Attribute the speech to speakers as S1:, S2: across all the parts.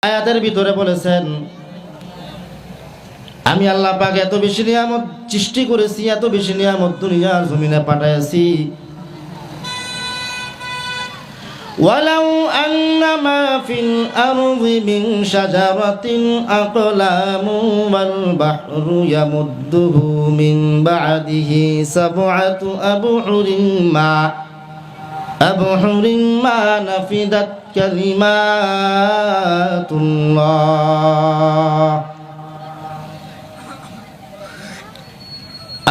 S1: আয়াতের ভিতরে বলেছেন আমি আল্লাহ পাক এত বেশি নিয়ামত সৃষ্টি করেছি, এত বেশি নিয়ামত দুনিয়ার জমিনে পাঠাইছি। ওয়ালাউ আন্নামা ফিল আরদি মিন শাজারাতিন আকলামু ওয়াল বাহরু ইয়ামুদ্দুহু মিন বা'দিহি সাব'আতু আবহুরিন মা নাফিদাত কালিমাতুল্লাহ।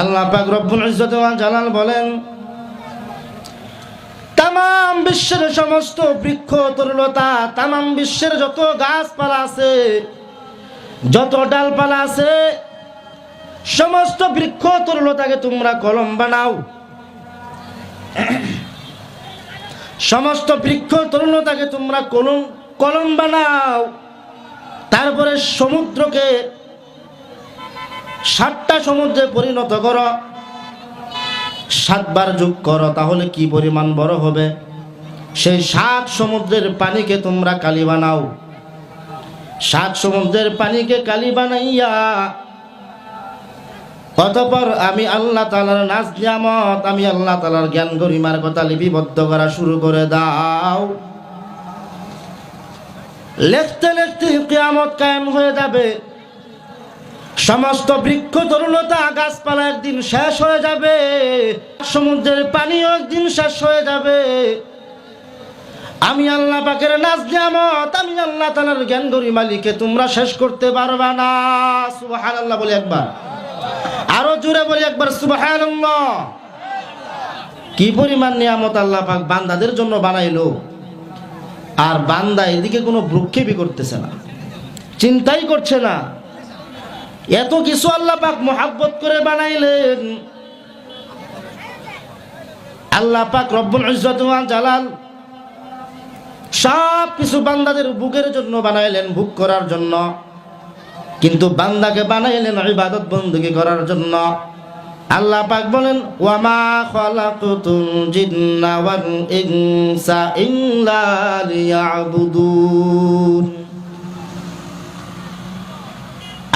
S1: আল্লাহ পাক রব্বুল ইজ্জত ওয়াল জালাল বলেন, তামাম বিশ্বের সমস্ত বৃক্ষ তরুলতা, তামাম বিশ্বের যত গাছপালা আছে, যত ডালপালা আছে, সমস্ত বৃক্ষ তরুলতাকে তোমরা কলম বানাও। সমস্ত বৃক্ষ তরুলতাকে তোমরা কলম বানাও। তারপরে সমুদ্রকে 7টা সমুদ্রে পরিণত করো, 7 বার যোগ করো, তাহলে কি পরিমাণ বড় হবে? সেই 7 সমুদ্রের পানিকে তোমরা কালি বানাও। 7 সমুদ্রের পানিকে কালি বানাইয়া অতঃপর আমি আল্লাহ তাআলার নাজ নিয়ামত, আমি আল্লাহ তাআলার জ্ঞান গরিমার কথা লিপিবদ্ধ করা শুরু করে দাও। লিখতে লিখতে কিয়ামত কায়েম হয়ে যাবে। সমস্ত বৃক্ষ তরুলতা গাছপালা একদিন শেষ হয়ে যাবে, সমুদ্রের পানিও একদিন শেষ হয়ে যাবে। আমি আল্লাহ পাকের নাজ নিয়ামত, আমি আল্লাহ তাআলার জ্ঞান গরিমা লিখে তোমরা শেষ করতে পারবে না। সুবহানাল্লাহ বলি একবার, আরো জোরে বলি একবার সুবহানাল্লাহ। কি পরিমাণ নিয়ামত আল্লাহ পাক বান্দাদের জন্য বানাইলো, আর বান্দা এদিকে কোনো ভ্রুক্ষেপই করতেছে না, চিন্তাই করছে না। এত কিছু আল্লাহ পাক মোহাব্বত করে বানাইলেন। আল্লাহ পাক রব্বুল ইজ্জত ওয়াল জালাল সব কিছু বান্দাদের ভোগের জন্য বানাইলেন, ভোগ করার জন্য, কিন্তু বান্দাকে বানাইলেন ইবাদত বندگی করার জন্য। আল্লাহ পাক বলেন, ওয়ামা খালাকতুল জিন্না ওয়াল ইনসা ইল্লা লিয়াবুদুন।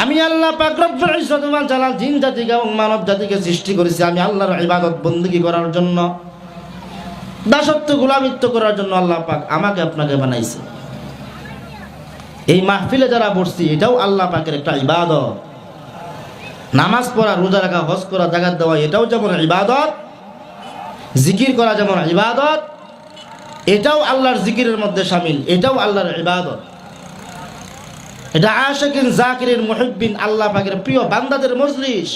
S1: আমি আল্লাহ পাক রব্বুল ইজ্জত ওয়াল জালাল জিন জাতিকে এবং মানব জাতিকে সৃষ্টি করেছি আমি আল্লাহর ইবাদত বندگی করার জন্য, দাসত্ব গোলামিত্ব করার জন্য। আল্লাহ পাক আমাকে আপনাকে বানাইছে। এই মাহফিলে যারা বসছি এটাও আল্লাহ পাকের একটা ইবাদত। নামাজ পড়া, রোজা রাখা, হজ করা, যাকাত দেওয়া এটাও যেমন ইবাদত, জিকির করা যেমন ইবাদত, এটাও আল্লাহর জিকিরের মধ্যে শামিল, এটাও আল্লাহর ইবাদত। এটা আশিকিন জাকিরিন মুহিব্বিন আল্লাহ পাকের প্রিয় বান্দাদের মজলিস,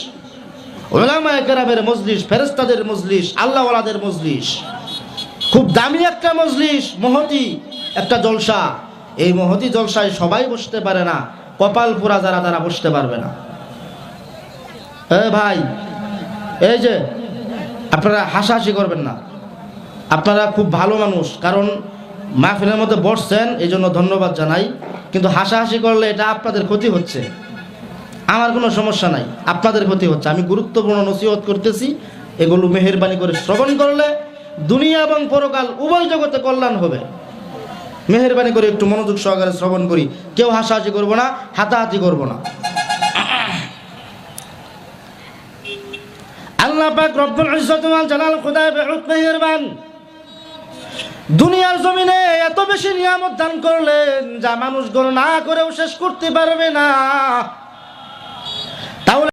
S1: উলামায়ে কেরামের মজলিস, ফেরেশতাদের মজলিস, আল্লাহ ওয়ালাদের মজলিস। খুব দামি একটা মজলিস, মহতি একটা জলসা। এই মহতি জলসায় সবাই বসতে পারে না, কপাল পোড়া যারা তারা বসতে পারবে না। ভাই, এই যে আপনারা হাসাহাসি করবেন না, আপনারা খুব ভালো মানুষ, কারণ মাহফিলের মধ্যে বসছেন, এই জন্য ধন্যবাদ জানাই। কিন্তু হাসাহাসি করলে এটা আপনাদের ক্ষতি হচ্ছে, আমার কোনো সমস্যা নাই, আপনাদের ক্ষতি হচ্ছে। আমি গুরুত্বপূর্ণ নসিহত করতেছি, এগুলো মেহেরবানি করে শ্রবণ করলে দুনিয়া এবং পরকাল উভয় জগতে কল্যাণ হবে। মেহেরবানি করে একটু মনোযোগ সহকারে শ্রবণ করি, কেউ হাসাহাসি করবো না, হাতাহাতি করবো না। আল্লাহ পাক রব্বুল ইজ্জত ওয়াল জালাল খোদায়ে বেহুদ মেহেরবান দুনিয়ার জমিনে এত বেশি নিয়ামত দান করলেন যা মানুষ গণনা করেও শেষ করতে পারবে না।